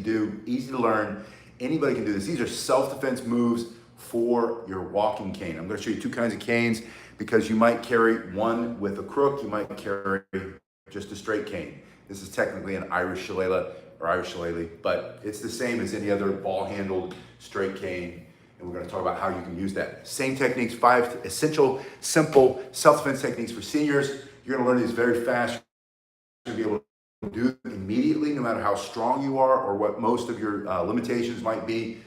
do, easy to learn. Anybody can do this. These are self-defense moves for your walking cane. I'm going to show you two kinds of canes because you might carry one with a crook, you might carry just a straight cane. This is technically an Irish shillelagh or Irish shillelagh, but it's the same as any other ball-handled straight cane. And we're going to talk about how you can use that. Same techniques, 5 essential, simple self-defense techniques for seniors. You're going to learn these very fast. You're going to be able to do them immediately, no matter how strong you are or what most of your limitations might be.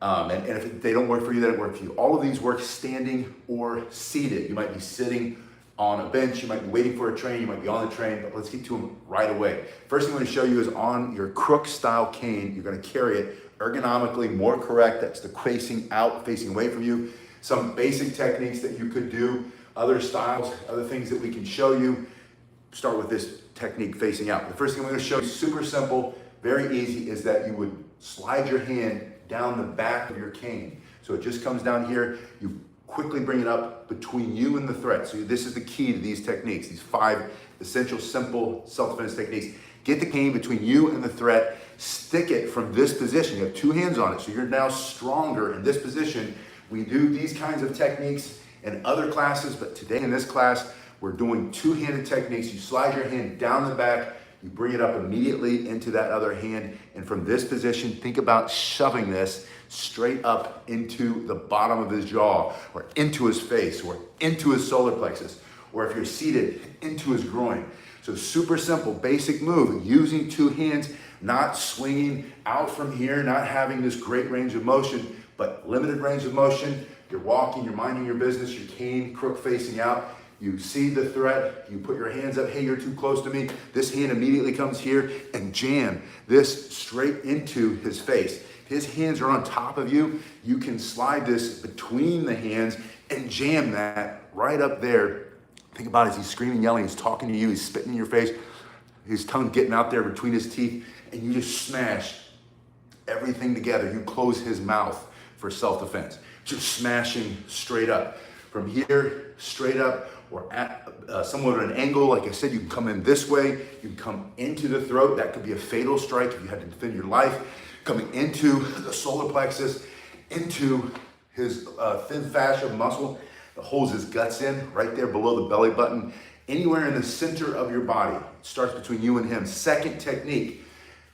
And if they don't work for you, they don't work for you. All of these work standing or seated. You might be sitting on a bench, you might be waiting for a train, you might be on the train, but let's get to them right away. First thing I'm going to show you is on your crook style cane. You're going to carry it ergonomically, more correct. That's the facing out, facing away from you. Some basic techniques that you could do, other styles, other things that we can show you. Start with this technique facing out. The first thing I'm going to show you, super simple, very easy, is that you would slide your hand down the back of your cane. So it just comes down here, you quickly bring it up between you and the threat. So this is the key to these techniques, these 5 essential, simple self-defense techniques. Get the cane between you and the threat, stick it from this position. You have 2 hands on it, so you're now stronger in this position. We do these kinds of techniques in other classes, but today in this class, we're doing 2-handed techniques. You slide your hand down the back, you bring it up immediately into that other hand, and from this position, think about shoving this straight up into the bottom of his jaw, or into his face, or into his solar plexus, or if you're seated, into his groin. So super simple, basic move, using 2 hands, not swinging out from here, not having this great range of motion, but limited range of motion. You're walking, you're minding your business, your cane crook facing out. You see the threat, you put your hands up, hey, you're too close to me. This hand immediately comes here and jam this straight into his face. His hands are on top of you. You can slide this between the hands and jam that right up there. Think about it, as he's screaming, yelling, he's talking to you, he's spitting in your face, his tongue getting out there between his teeth, and you just smash everything together. You close his mouth for self-defense. Just smashing straight up. From here, straight up, or at somewhat at an angle. Like I said, you can come in this way, you can come into the throat. That could be a fatal strike if you had to defend your life. Coming into the solar plexus, into his thin fascia muscle that holds his guts in, right there below the belly button, anywhere in the center of your body. It starts between you and him. Second technique,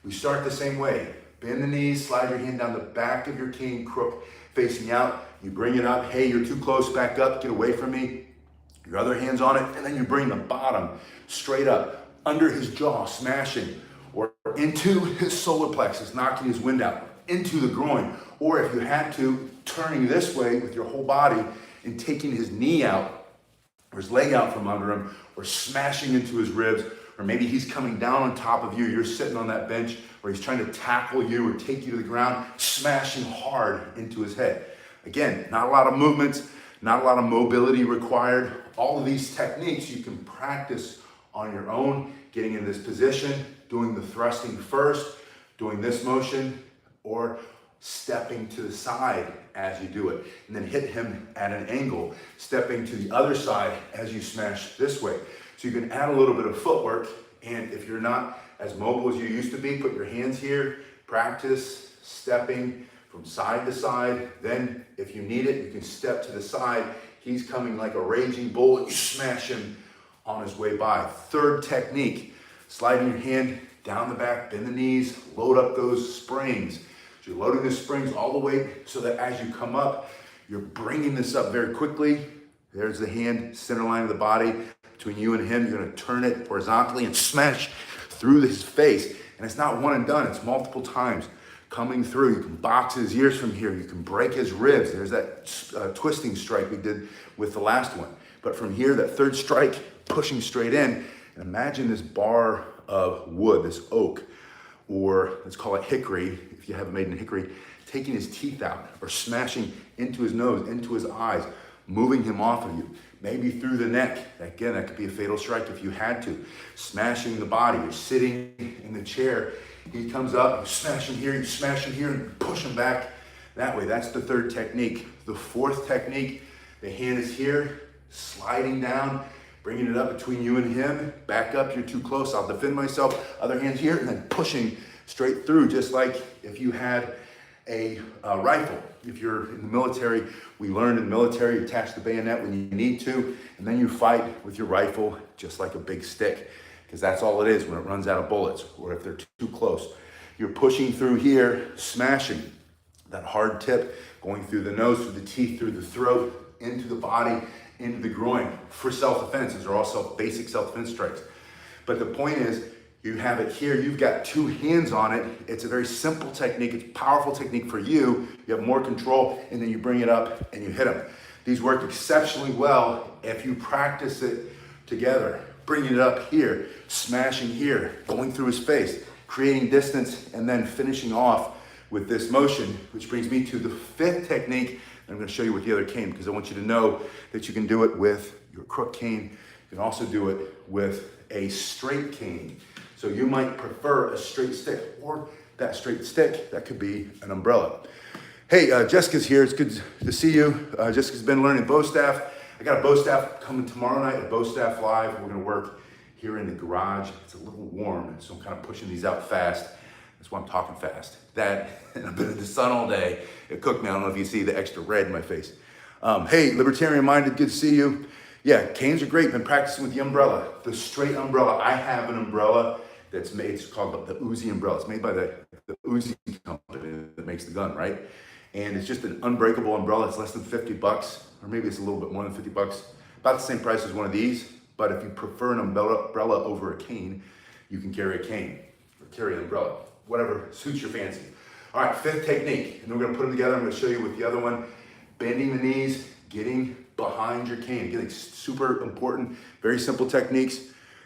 we start the same way. Bend the knees, slide your hand down the back of your cane, crook facing out. You bring it up, hey, you're too close, back up, get away from me. Your other hand's on it, and then you bring the bottom straight up, under his jaw, smashing, or into his solar plexus, knocking his wind out, into the groin, or if you had to, turning this way with your whole body and taking his knee out, or his leg out from under him, or smashing into his ribs, or maybe he's coming down on top of you, you're sitting on that bench, or he's trying to tackle you or take you to the ground, smashing hard into his head. Again, not a lot of movements, not a lot of mobility required. All of these techniques you can practice on your own, getting in this position, doing the thrusting first, doing this motion, or stepping to the side as you do it, and then hit him at an angle, stepping to the other side as you smash this way. So you can add a little bit of footwork, and if you're not as mobile as you used to be, put your hands here, practice stepping from side to side. Then if you need it, you can step to the side. He's coming like a raging bull, and you smash him on his way by. Third technique, sliding your hand down the back, bend the knees, load up those springs. So you're loading the springs all the way so that as you come up, you're bringing this up very quickly. There's the hand, center line of the body. Between you and him, you're gonna turn it horizontally and smash through his face. And it's not one and done, it's multiple times. Coming through, you can box his ears from here, you can break his ribs. There's that twisting strike we did with the last one. But from here, that third strike, pushing straight in, and imagine this bar of wood, this oak, or let's call it hickory, if you haven't made in hickory, taking his teeth out or smashing into his nose, into his eyes, moving him off of you, maybe through the neck. Again, that could be a fatal strike if you had to. Smashing the body, you're sitting in the chair, he comes up, you smash him here, and push him back that way. That's the third technique. The fourth technique, the hand is here, sliding down, bringing it up between you and him, back up, you're too close, I'll defend myself, other hand here, and then pushing straight through, just like if you had a rifle. If you're in the military, we learned in the military, you attach the bayonet when you need to, and then you fight with your rifle just like a big stick, because that's all it is when it runs out of bullets, or if they're too close. You're pushing through here, smashing that hard tip, going through the nose, through the teeth, through the throat, into the body, into the groin. For self-defense, these are also basic self-defense strikes. But the point is, you have it here, you've got two hands on it. It's a very simple technique, it's a powerful technique for you. You have more control, and then you bring it up and you hit them. These work exceptionally well if you practice it together. Bringing it up here, smashing here, going through his face, creating distance, and then finishing off with this motion, which brings me to the fifth technique. I'm gonna show you with the other cane, because I want you to know that you can do it with your crook cane. You can also do it with a straight cane. So you might prefer a straight stick, or that straight stick, that could be an umbrella. Hey, Jessica's here, it's good to see you. Jessica's been learning bow staff. I got a bow staff coming tomorrow night at Bow Staff Live. We're gonna work here in the garage. It's a little warm, so I'm kind of pushing these out fast. That's why I'm talking fast. That, and I've been in the sun all day. It cooked me. I don't know if you see the extra red in my face. Hey, Libertarian Minded, good to see you. Yeah, canes are great. Been practicing with the umbrella, the straight umbrella. I have an umbrella that's made, it's called the Uzi umbrella. It's made by the Uzi company that makes the gun, right? And it's just an unbreakable umbrella. It's less than 50 bucks, or maybe it's a little bit more than 50 bucks. About the same price as one of these. But if you prefer an umbrella over a cane, you can carry a cane or carry an umbrella, whatever suits your fancy. All right, fifth technique, and then we're gonna put them together. I'm gonna show you with the other one. Bending the knees, getting behind your cane, getting super important, very simple techniques.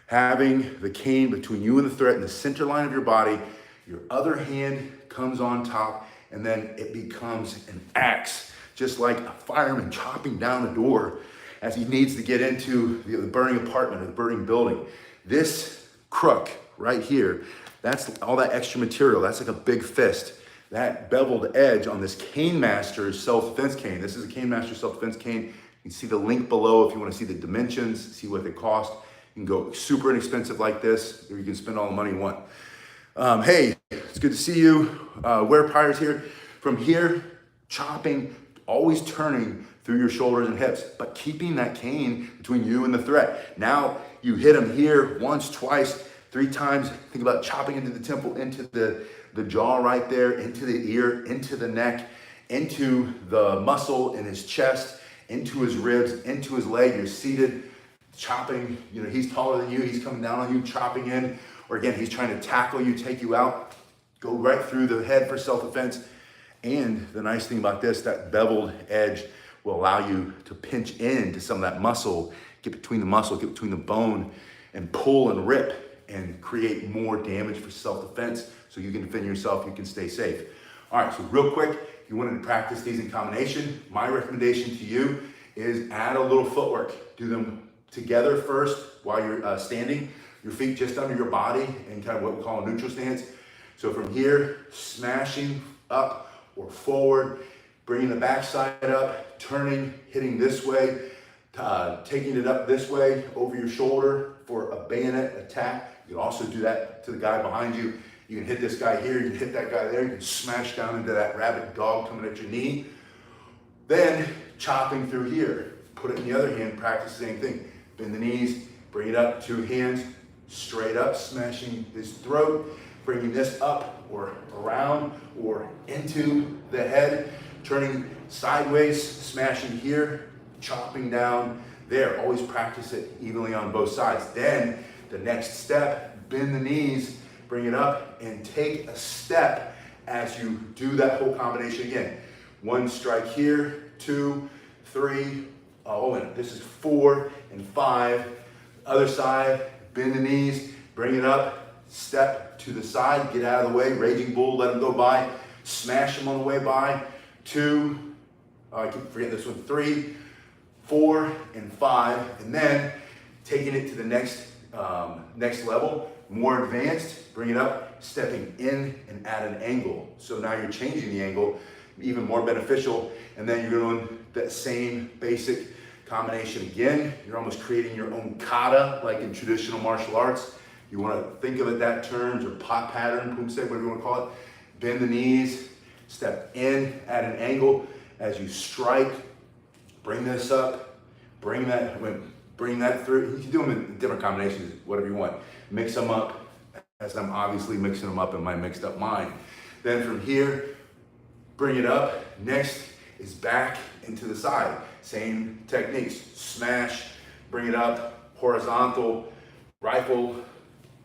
Having the cane between you and the thread in the center line of your body, your other hand comes on top, and then it becomes an axe, just like a fireman chopping down a door as he needs to get into the burning apartment or the burning building. This crook right here, that's all that extra material. That's like a big fist. That beveled edge on this Cane Master's self-defense cane. This is a Cane Master self-defense cane. You can see the link below if you want to see the dimensions, see what they cost. You can go super inexpensive like this, or you can spend all the money you want. Hey, it's good to see you. Wear pliers here. From here, chopping, always turning through your shoulders and hips, but keeping that cane between you and the threat. Now you hit them here once, twice, 3 times. Think about chopping into the temple, into the jaw right there, into the ear, into the neck, into the muscle in his chest, into his ribs, into his leg. You're seated, chopping. You know, he's taller than you. He's coming down on you, chopping in. Or again, he's trying to tackle you, take you out. Go right through the head for self-defense. And the nice thing about this, that beveled edge will allow you to pinch into some of that muscle, get between the muscle, get between the bone, and pull and rip and create more damage for self-defense so you can defend yourself, you can stay safe. All right, so real quick, if you wanted to practice these in combination, my recommendation to you is add a little footwork. Do them together first while you're standing, your feet just under your body in kind of what we call a neutral stance. So from here, smashing up or forward, bringing the backside up, turning, hitting this way, taking it up this way over your shoulder for a bayonet attack. You can also do that to the guy behind you. You can hit this guy here, you can hit that guy there, you can smash down into that rabid dog coming at your knee. Then chopping through here. Put it in the other hand, practice the same thing. Bend the knees, bring it up, 2 hands, straight up, smashing his throat, bringing this up or around or into the head, turning sideways, smashing here, chopping down there. Always practice it evenly on both sides. Then the next step, bend the knees, bring it up, and take a step as you do that whole combination again. 1 strike here, 2, 3, and this is 4 and 5. Other side, bend the knees, bring it up, step to the side, get out of the way, raging bull, let him go by, smash him on the way by. 2, I keep forgetting this one, 3, 4, and 5, and then taking it to the next level, more advanced, bring it up, stepping in and at an angle. So now you're changing the angle, even more beneficial, and then you're doing that same basic combination again. You're almost creating your own kata, like in traditional martial arts. You want to think of it that terms or pot pattern, pumse, whatever you want to call it. Bend the knees, step in at an angle as you strike. Bring this up, bring that through. You can do them in different combinations, whatever you want. Mix them up, as I'm obviously mixing them up in my mixed up mind. Then from here, bring it up. Next is back into the side. Same techniques. Smash, bring it up, horizontal, rifle,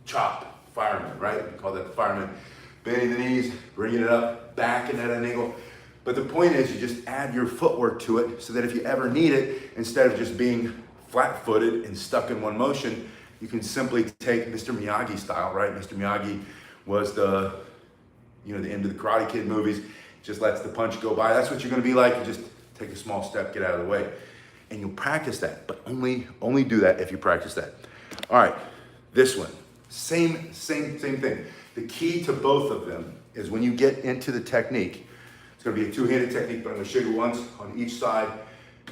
chop, fireman, right? We call that the fireman. Bending the knees, bringing it up, back and at an angle. But the point is you just add your footwork to it so that if you ever need it, instead of just being flat-footed and stuck in one motion, you can simply take Mr. Miyagi style, right? Mr. Miyagi was the end of the Karate Kid movies, just lets the punch go by. That's what you're gonna be like. You just take a small step, get out of the way. And you'll practice that, but only do that if you practice that. All right, this one, same thing. The key to both of them is when you get into the technique, it's gonna be a two-handed technique, but I'm gonna show you once on each side.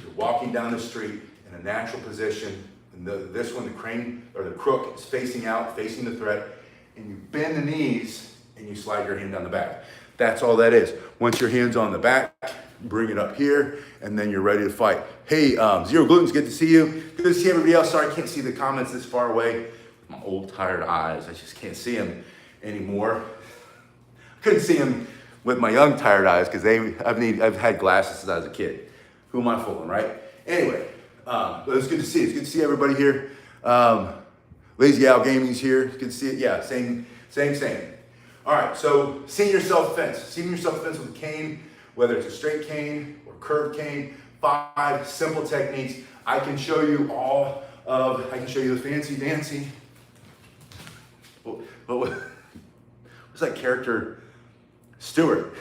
You're walking down the street in a natural position, and this one, the crane or the crook is facing out, facing the threat, and you bend the knees and you slide your hand down the back. That's all that is. Once your hand's on the back, bring it up here, and then you're ready to fight. Hey, Zero Gluten's good to see you. Good to see everybody else. Sorry, I can't see the comments this far away. With my old, tired eyes, I just can't see them anymore. I couldn't see them with my young, tired eyes because I've had glasses since I was a kid. Who am I fooling, right? Anyway, but it's good to see. It's good to see everybody here. Lazy Al Gaming's here. It's good to see it. Yeah, same. All right, so senior self-defense. Senior self-defense with a cane, whether it's a straight cane or curved cane, 5 simple techniques. I can show you the fancy dancy. What's that character? Stewart.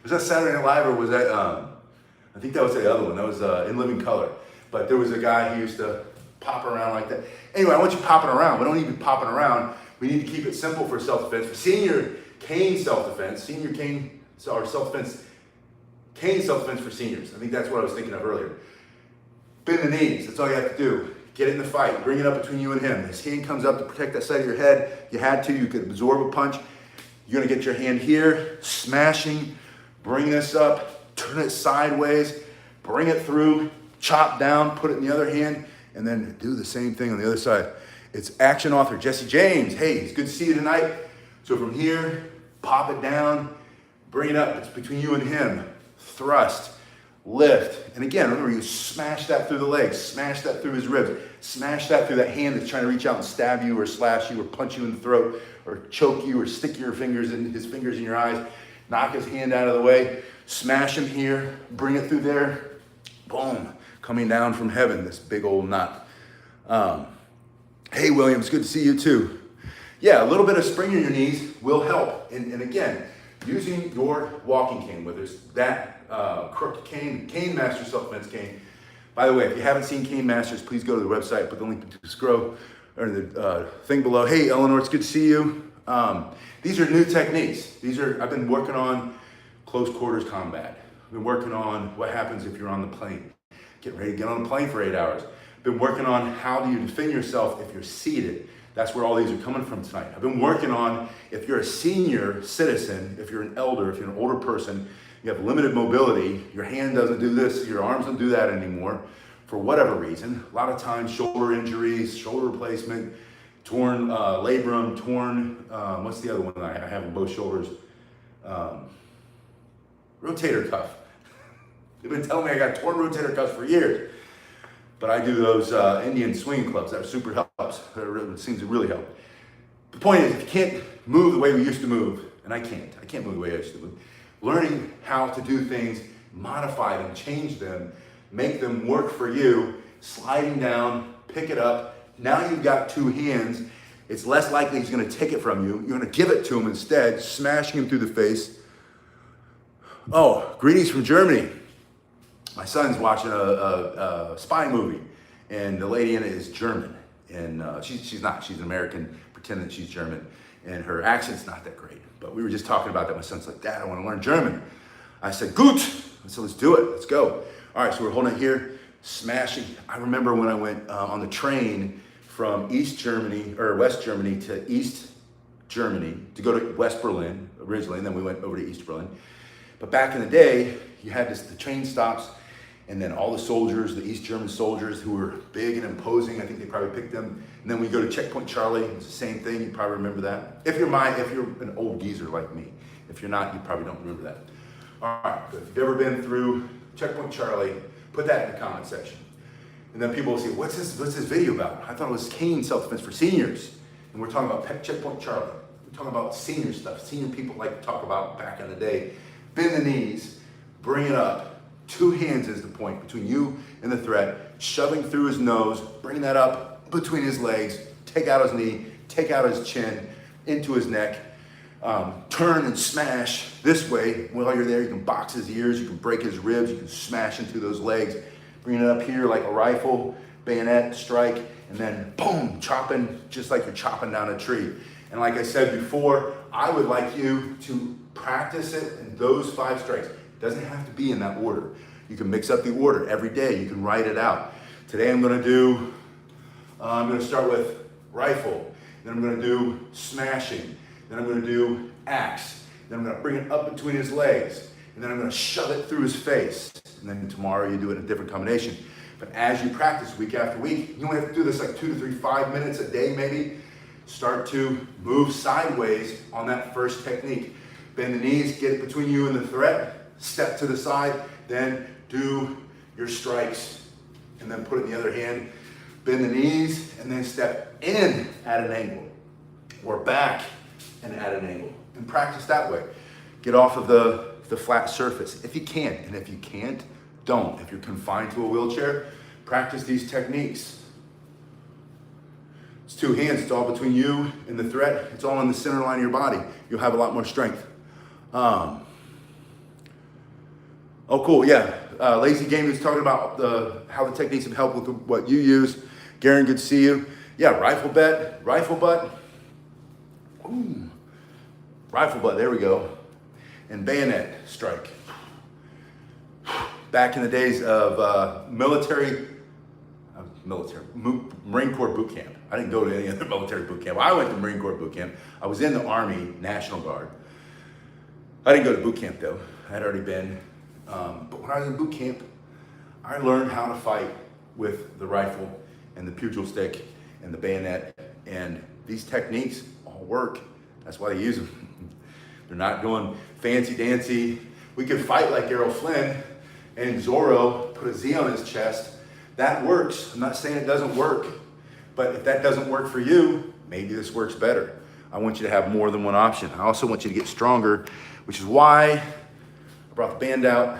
Was that Saturday Night Live or was that, I think that was the other one. That was In Living Color. But there was a guy who used to pop around like that. Anyway, I want you popping around. We don't need to be popping around. We need to keep it simple for self-defense. For senior cane self-defense, cane self-defense for seniors. I think that's what I was thinking of earlier. Bend the knees, that's all you have to do. Get in the fight, bring it up between you and him. His hand comes up to protect that side of your head. You had to, you could absorb a punch. You're gonna get your hand here, smashing, bring this up, turn it sideways, bring it through, chop down, put it in the other hand, and then do the same thing on the other side. It's action author Jesse James. Hey, it's good to see you tonight. So from here, pop it down, bring it up. It's between you and him. Thrust, lift. And again, remember, you smash that through the legs, smash that through his ribs, smash that through that hand that's trying to reach out and stab you or slash you or punch you in the throat or choke you or stick his fingers in your eyes, knock his hand out of the way, smash him here, bring it through there, boom, coming down from heaven, this big old nut. Hey, William, it's good to see you too. Yeah, a little bit of spring in your knees will help. And again, using your walking cane, whether it's that crooked cane, Cane Master Self-Defense cane. By the way, if you haven't seen Cane Masters, please go to the website, put the link to the scroll or the thing below. Hey, Eleanor, it's good to see you. These are new techniques. I've been working on close quarters combat. I've been working on what happens if you're on the plane. Get ready to get on a plane for 8 hours. Been working on how do you defend yourself if you're seated. That's where all these are coming from tonight. I've been working on if you're a senior citizen, if you're an elder, if you're an older person, you have limited mobility, your hand doesn't do this, your arms don't do that anymore, for whatever reason. A lot of times, shoulder injuries, shoulder replacement, torn labrum, torn, what's the other one I have on both shoulders? Rotator cuff. They've been telling me I got torn rotator cuffs for years. But I do those Indian swinging clubs. That super helps. It seems to really help. The point is, if you can't move the way we used to move, and I can't move the way I used to move, learning how to do things, modify them, change them, make them work for you, sliding down, pick it up. Now you've got 2 hands. It's less likely he's gonna take it from you. You're gonna give it to him instead, smashing him through the face. Oh, greetings from Germany. My son's watching a spy movie, and the lady in it is German, and she's not. She's an American, pretending that she's German, and her accent's not that great. But we were just talking about that. My son's like, Dad, I want to learn German. I said, gut. I said, let's do it. Let's go. All right, so we're holding it here, smashing. I remember when I went on the train from East Germany or West Germany to East Germany to go to West Berlin originally, and then we went over to East Berlin. But back in the day, you had the train stops, and then all the soldiers, the East German soldiers who were big and imposing, I think they probably picked them. And then we go to Checkpoint Charlie, it's the same thing, you probably remember that. If you're an old geezer like me. If you're not, you probably don't remember that. All right, good. If you've ever been through Checkpoint Charlie, put that in the comment section. And then people will say, what's this video about? I thought it was cane self-defense for seniors. And we're talking about Checkpoint Charlie. We're talking about senior stuff. Senior people like to talk about back in the day. Bend the knees, bring it up. 2 hands is the point between you and the threat. Shoving through his nose, bring that up between his legs. Take out his knee, take out his chin, into his neck. Turn and smash this way. While you're there, you can box his ears, you can break his ribs, you can smash into those legs. Bring it up here like a rifle, bayonet, strike, and then boom, chopping just like you're chopping down a tree. And like I said before, I would like you to practice it in those 5 strikes. It doesn't have to be in that order. You can mix up the order every day. You can write it out. Today I'm going to start with rifle. Then I'm going to do smashing. Then I'm going to do axe. Then I'm going to bring it up between his legs. And then I'm going to shove it through his face. And then tomorrow you do it in a different combination. But as you practice week after week, you only have to do this like 2 to 3, 5 minutes a day maybe. Start to move sideways on that first technique. Bend the knees, get it between you and the threat. Step to the side, then do your strikes. And then put it in the other hand. Bend the knees, and then step in at an angle. Or back and at an angle. And practice that way. Get off of the flat surface if you can. And if you can't, don't. If you're confined to a wheelchair, practice these techniques. It's 2 hands, it's all between you and the threat. It's all in the center line of your body. You'll have a lot more strength. Oh, cool, yeah. Lazy Game is talking about how the techniques have helped with what you use. Garen, good to see you. Yeah, rifle butt. Ooh. Rifle butt, there we go. And bayonet strike. Back in the days of Marine Corps boot camp. I didn't go to any other military boot camp. I went to Marine Corps boot camp. I was in the Army National Guard. I didn't go to boot camp though. I had already been. But when I was in boot camp, I learned how to fight with the rifle and the pugil stick and the bayonet. And these techniques all work. That's why they use them. They're not going fancy dancy. We could fight like Errol Flynn and Zorro, put a Z on his chest. That works. I'm not saying it doesn't work. But if that doesn't work for you, maybe this works better. I want you to have more than one option. I also want you to get stronger, which is why I brought the band out.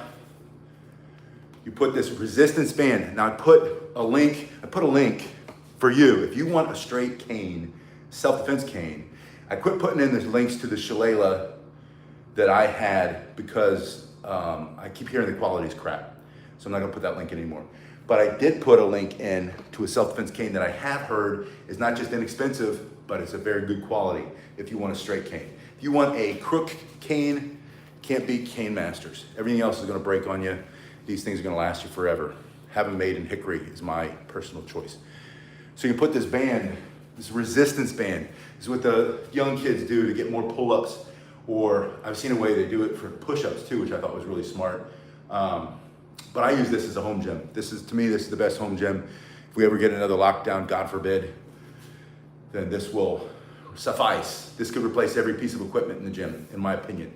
You put this resistance band. Now I put a link for you. If you want a straight cane, self-defense cane, I quit putting in the links to the shillelagh that I had because I keep hearing the quality is crap. So I'm not gonna put that link in anymore. But I did put a link in to a self-defense cane that I have heard is not just inexpensive, but it's a very good quality if you want a straight cane. If you want a crook cane, can't beat Cane Masters. Everything else is gonna break on you. These things are gonna last you forever. Have them made in hickory is my personal choice. So you put this band, this resistance band. This is what the young kids do to get more pull-ups, or I've seen a way they do it for push-ups too, which I thought was really smart. But I use this as a home gym. To me, this is the best home gym. If we ever get another lockdown, God forbid, then this will suffice. This could replace every piece of equipment in the gym, in my opinion.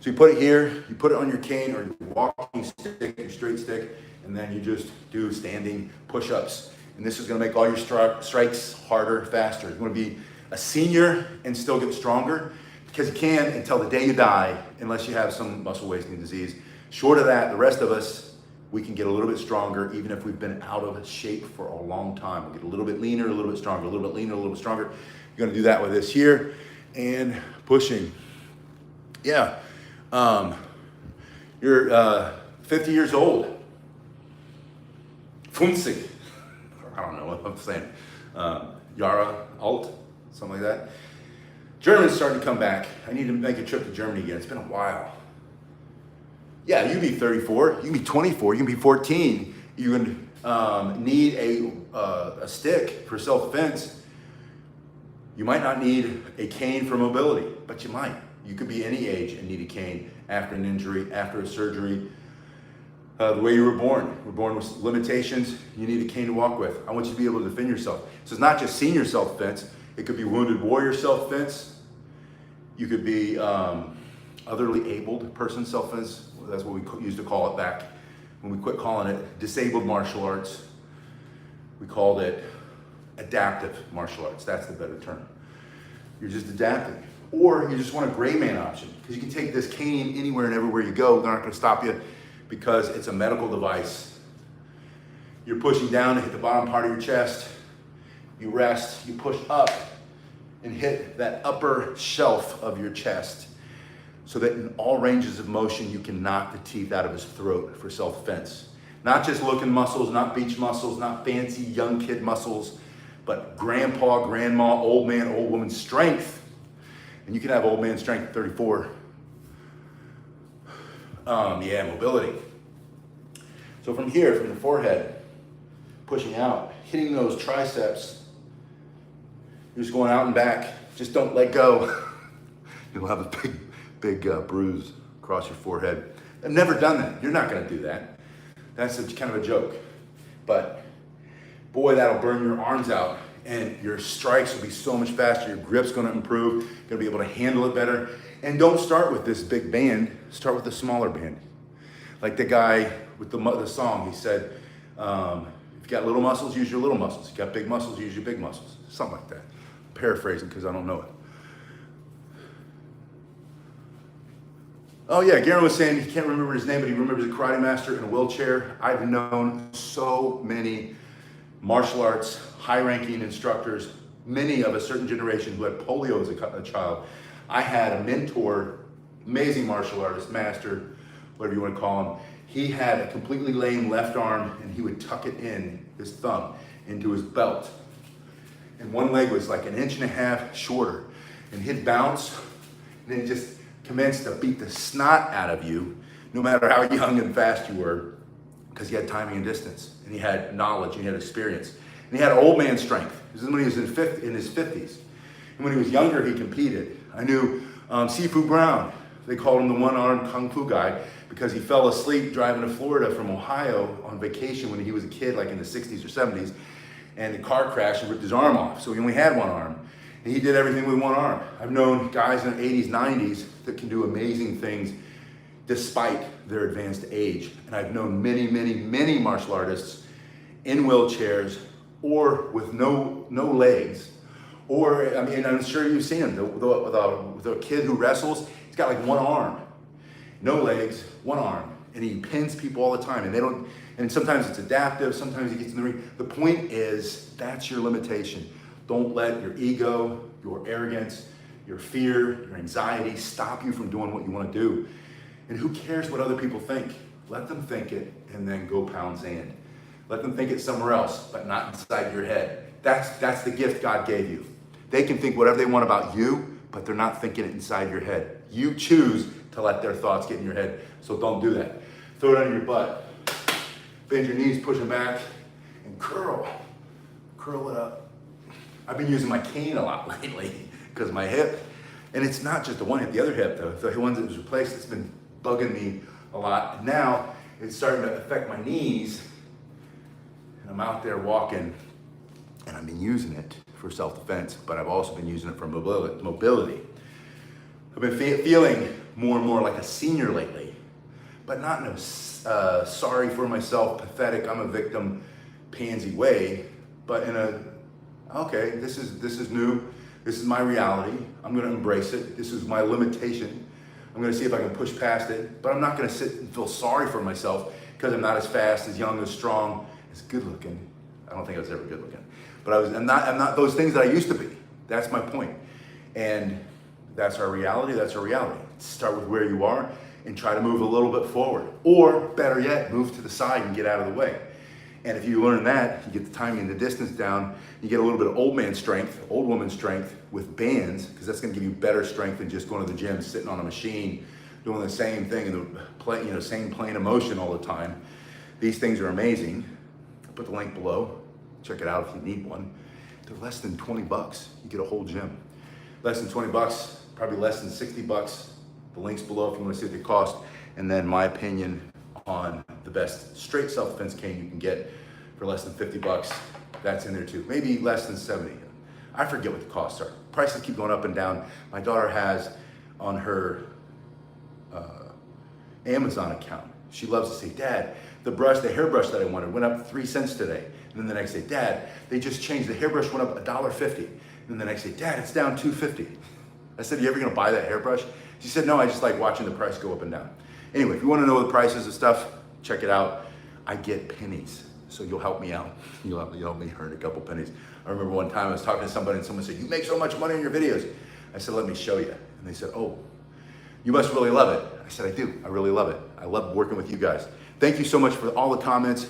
So you put it here, you put it on your cane or your walking stick, your straight stick, and then you just do standing push-ups. And this is gonna make all your strikes harder, faster. You wanna be a senior and still get stronger, because you can until the day you die, unless you have some muscle wasting disease. Short of that, the rest of us, we can get a little bit stronger, even if we've been out of shape for a long time. We'll get a little bit leaner, a little bit stronger, a little bit leaner, a little bit stronger. You're gonna do that with this here, and pushing. Yeah, you're 50 years old. 50. I don't know what I'm saying. Yara, alt, something like that. Germany's starting to come back. I need to make a trip to Germany again. It's been a while. Yeah, you can be 34, you can be 24, you can be 14. You can need a stick for self-defense, you might not need a cane for mobility, but you might. You could be any age and need a cane after an injury, after a surgery. The way you were born with limitations, you need a cane to walk with. I want you to be able to defend yourself. So it's not just senior self-defense, it could be wounded warrior self-defense. You could be otherly abled person self-defense. That's what we used to call it back when we quit calling it disabled martial arts. We called it adaptive martial arts. That's the better term. You're just adapting. Or you just want a gray man option, because you can take this cane anywhere and everywhere you go. They're not going to stop you because it's a medical device. You're pushing down to hit the bottom part of your chest. You rest, you push up and hit that upper shelf of your chest, so that in all ranges of motion, you can knock the teeth out of his throat for self-defense. Not just looking muscles, not beach muscles, not fancy young kid muscles, but grandpa, grandma, old man, old woman strength. And you can have old man strength at 34. Mobility. So from here, from the forehead, pushing out, hitting those triceps, you're just going out and back. Just don't let go. You'll have a big bruise across your forehead. I've never done that. You're not going to do that. That's kind of a joke. But boy, that'll burn your arms out, and your strikes will be so much faster. Your grip's going to improve. You're going to be able to handle it better. And don't start with this big band. Start with a smaller band. Like the guy with the song, he said, if you got little muscles, use your little muscles. If you got big muscles, use your big muscles. Something like that. Paraphrasing because I don't know it. Oh yeah, Garen was saying he can't remember his name, but he remembers a karate master in a wheelchair. I've known so many martial arts, high-ranking instructors, many of a certain generation who had polio as a child. I had a mentor, amazing martial artist, master, whatever you want to call him. He had a completely lame left arm, and he would tuck it in, his thumb, into his belt. And one leg was like 1.5 inches shorter. And he'd bounce, and then just commenced to beat the snot out of you, no matter how young and fast you were, because he had timing and distance, and he had knowledge, and he had experience. And he had old man strength. This is when he was in his 50s. And when he was younger, he competed. I knew Sifu Brown. They called him the one-armed kung fu guy because he fell asleep driving to Florida from Ohio on vacation when he was a kid, like in the 60s or 70s, and the car crashed and ripped his arm off. So he only had one arm. And he did everything with one arm. I've known guys in the 80s, 90s that can do amazing things despite their advanced age. And I've known many, many, many martial artists in wheelchairs or with no legs. Or, I mean, I'm sure you've seen him, the kid who wrestles, he's got like one arm, no legs, one arm. And he pins people all the time, and sometimes it's adaptive, sometimes he gets in the ring. The point is, that's your limitation. Don't let your ego, your arrogance, your fear, your anxiety stop you from doing what you want to do. And who cares what other people think? Let them think it, and then go pound sand. Let them think it somewhere else, but not inside your head. That's the gift God gave you. They can think whatever they want about you, but they're not thinking it inside your head. You choose to let their thoughts get in your head, so don't do that. Throw it under your butt. Bend your knees, push them back, and curl. Curl it up. I've been using my cane a lot lately because of my hip. And it's not just the one hip, the other hip, though. The one that was replaced, it's been bugging me a lot. And now it's starting to affect my knees. And I'm out there walking, and I've been using it for self-defense, but I've also been using it for mobility. I've been feeling more and more like a senior lately, but not in a sorry for myself, pathetic, I'm a victim, pansy way, but in a, okay, this is new, this is my reality, I'm gonna embrace it, this is my limitation, I'm gonna see if I can push past it, but I'm not gonna sit and feel sorry for myself because I'm not as fast, as young, as strong, as good looking. I don't think I was ever good looking, but I'm not those things that I used to be. That's my point. And that's our reality, that's our reality. Start with where you are and try to move a little bit forward. Or better yet, move to the side and get out of the way. And if you learn that, you get the timing and the distance down, you get a little bit of old man strength, old woman strength with bands, because that's gonna give you better strength than just going to the gym, sitting on a machine, doing the same thing in the same plane of motion all the time. These things are amazing. Put the link below. Check it out if you need one. They're less than 20 bucks. You get a whole gym. Less than 20 bucks, probably less than 60 bucks. The link's below if you want to see what they cost. And then my opinion on the best straight self-defense cane you can get for less than 50 bucks. That's in there too. Maybe less than 70. I forget what the costs are. Prices keep going up and down. My daughter has on her Amazon account, she loves to say, Dad, the hairbrush that I wanted went up 3 cents today. And then the next day, Dad, they just changed, the hairbrush went up $1.50. And then the next day, Dad, it's down $2.50. I said, you ever gonna buy that hairbrush? She said, no, I just like watching the price go up and down. Anyway, if you wanna know the prices of stuff, check it out. I get pennies, so you'll help me out. You'll help me earn a couple pennies. I remember one time I was talking to somebody and someone said, you make so much money in your videos. I said, let me show you. And they said, oh, you must really love it. I said, I do, I really love it. I love working with you guys. Thank you so much for all the comments.